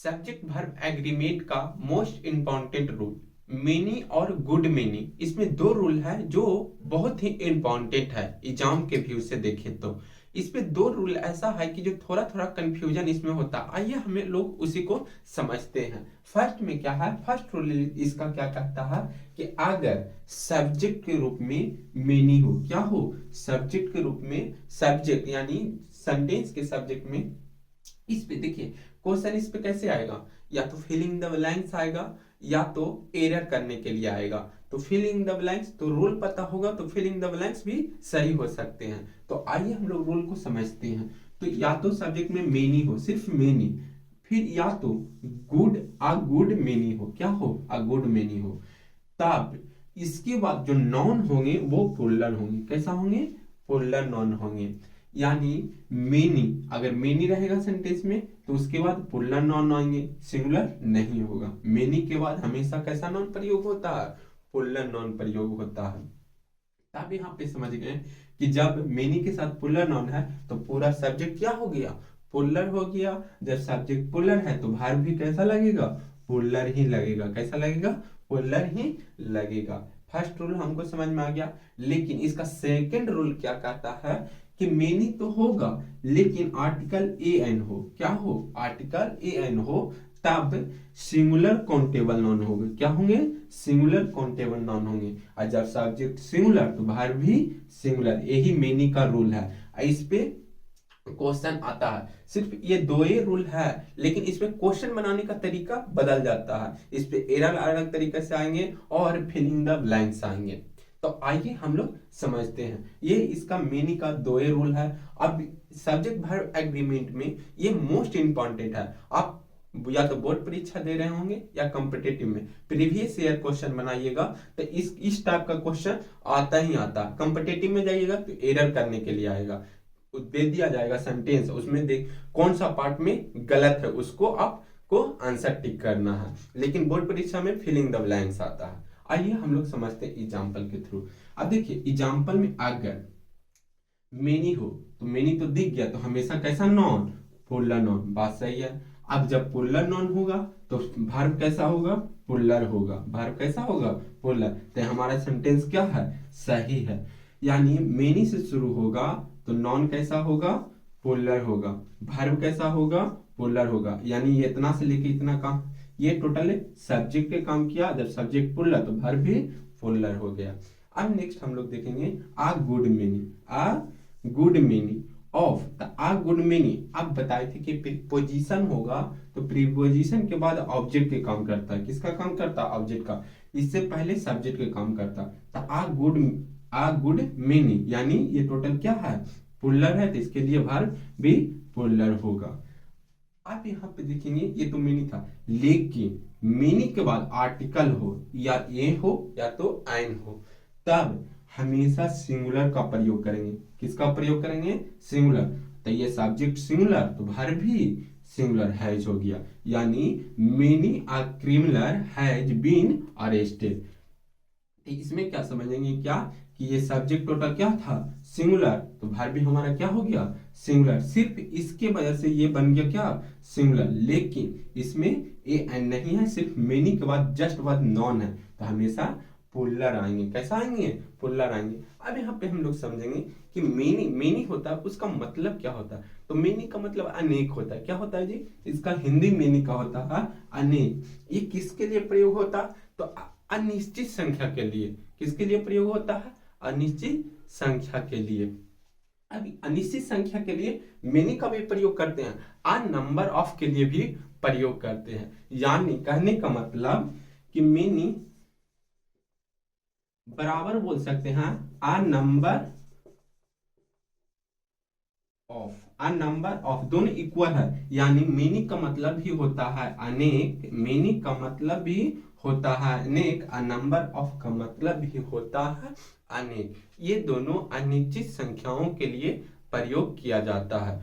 Subject verb agreement का most important rule many और good many, इसमें दो रूल है जो बहुत ही इंपॉर्टेंट है एग्जाम के व्यू से देखें तो। इसमें दो रूल ऐसा है कि जो थोड़ा थोड़ा कंफ्यूजन इसमें होता है। आइए हमें लोग उसी को समझते हैं। फर्स्ट में क्या है, फर्स्ट रूल इसका क्या कहता है कि अगर सब्जेक्ट के रूप में मेनी हो, क्या हो, सब्जेक्ट के रूप में, सब्जेक्ट यानी सेंटेंस के सब्जेक्ट में, इस पे देखिए क्वेश्चन इस पे कैसे आएगा, या तो फिलिंग द ब्लैंक्स आएगा या तो एरर करने के लिए आएगा। तो फिलिंग द ब्लैंक्स तो रूल पता होगा तो फिलिंग द ब्लैंक्स भी सही हो सकते हैं। तो आइए हम लोग रूल को समझते हैं। तो या तो सब्जेक्ट में मेनी हो, सिर्फ मेनी, फिर या तो गुड, अ गुड मेनी हो, क्या हो, अ गुड मेनी हो, तब इसके बाद जो नॉन होंगे वो प्लूरल होंगे। कैसा होंगे, प्लूरल नॉन होंगे। यानी मेनी, अगर मेनी रहेगा सेंटेंस में तो उसके बाद प्लूरल नॉन आएंगे, सिंगुलर नहीं होगा। मेनी के बाद हमेशा कैसा नॉन प्रयोग होता है, प्लूरल नॉन प्रयोग होता है। तब यहाँ पे समझ गए कि जब मेनी के साथ प्लूरल नॉन है तो पूरा सब्जेक्ट क्या हो गया, प्लूरल हो गया। जब सब्जेक्ट प्लूरल है तो वर्ब भी कैसा लगेगा, प्लूरल ही लगेगा। कैसा लगेगा, प्लूरल ही लगेगा। फर्स्ट रूल हमको समझ में आ गया। लेकिन इसका सेकंड रूल क्या कहता है कि मेनी तो होगा लेकिन आर्टिकल ए एन हो, क्या हो, आर्टिकल ए एन हो, तब सिंगुलर काउंटेबल नॉन होंगे। क्या होंगे, सिंगुलर काउंटेबल नॉन होंगे। और जब सब्जेक्ट सिंगुलर तो वर्ब भी सिंगुलर। यही मेनी का रूल है। इस पे क्वेश्चन आता है। सिर्फ ये दो ही रूल है लेकिन इसमें क्वेश्चन बनाने का तरीका बदल जाता है। इस पे एरर अलग तरीके से आएंगे और फिलिंग द ब्लैंक्स आएंगे। तो आइए हम लोग समझते हैं। ये इसका मीनिंग का दो ही रूल है। अब सब्जेक्ट वर्ब एग्रीमेंट में ये मोस्ट इंपॉर्टेंट है। आप या तो बोर्ड परीक्षा दे रहे होंगे या कॉम्पिटिटिव में प्रीवियस ईयर क्वेश्चन बनाइएगा तो इस टाइप का क्वेश्चन आता ही आता। कॉम्पिटिटिव में जाइएगा तो एरर करने के लिए आएगा, दे दिया जाएगा सेंटेंस, उसमें देख कौन सा पार्ट में गलत है उसको आपको आंसर टिक करना है। लेकिन बोर्ड परीक्षा में फिलिंग द ब्लैंक्स आता है। आइए हम लोग समझते हैं एग्जाम्पल के थ्रू। अब देखिए एग्जाम्पल में अगर मेनी हो तो मेनी तो दिख गया तो हमेशा कैसा नॉन, प्लूरल नॉन, बात सही है। अब जब प्लूरल नॉन होगा तो वर्ब कैसा होगा, प्लूरल होगा। वर्ब कैसा होगा, प्लूरल। तो हमारा सेंटेंस क्या है, सही है। यानी मेनी से शुरू होगा तो नॉन कैसा होगा, प्लूरल होगा। वर्ब कैसा होगा, प्लूरल होगा। यानी ये इतना से लेके इतना काम, ये टोटल सब्जेक्ट के काम किया। जब सब्जेक्ट प्लूरल तो वर्ब भी प्लूरल हो गया। अब नेक्स्ट हम लोग देखेंगे a good many, a good many of. A good many अब बताए थे कि प्रीपोजिशन होगा तो प्रीपोजिशन के बाद ऑब्जेक्ट के काम करता है। किसका काम करता है, ऑब्जेक्ट का। इससे पहले सब्जेक्ट के काम करता। तो आ गुड मेनी यानी ये टोटल क्या है, प्लूरल है तो इसके लिए वर्ब भी प्लूरल होगा। आप यहाँ पे देखेंगे ये तो मेनी था, लेकिन मेनी के बाद आर्टिकल हो या ए हो या तो एन हो तब हमेशा सिंगुलर का प्रयोग करेंगे। किसका प्रयोग करेंगे, सिंगुलर। तो ये सब्जेक्ट सिंगुलर तो वर्ब भी सिंगुलर हैज हो गया। यानी many a criminal has been arrested. इसमें क्या समझेंगे, क्या कि ये सब्जेक्ट टोटल क्या था, सिंगुलर, तो वर्ब भी हमारा क्या हो गया, सिंगुलर। सिर्फ इसके वजह से ये बन गया क्या, सिंगुलर। लेकिन इसमें ए एन नहीं है, सिर्फ मेनी के बाद जस्ट वर्ड नॉन है तो हमेशा प्लूरल आएंगे। कैसा आएंगे, प्लूरल आएंगे। अब यहाँ पे हम लोग समझेंगे कि मेनी, मेनी होता है उसका मतलब क्या होता है। तो मेनी का मतलब अनेक होता है। क्या होता है जी, इसका हिंदी मेनी का होता है अनेक। ये किसके लिए प्रयोग होता है, तो अनिश्चित संख्या के लिए। किसके लिए प्रयोग होता है, अनिश्चित संख्या के लिए। अभी अनिश्चित संख्या के लिए मेनी का भी प्रयोग करते हैं, आ नंबर ऑफ के लिए भी प्रयोग करते हैं। यानी कहने का मतलब कि मेनी बराबर बोल सकते हैं a number of, a number of, दोनों इक्वल है। यानी मेनी का मतलब भी होता है अनेक, मेनी का मतलब भी होता है अनेक, आ नंबर ऑफ का मतलब भी होता है अनेक। ये दोनों अनिश्चित संख्याओं के लिए प्रयोग किया जाता है।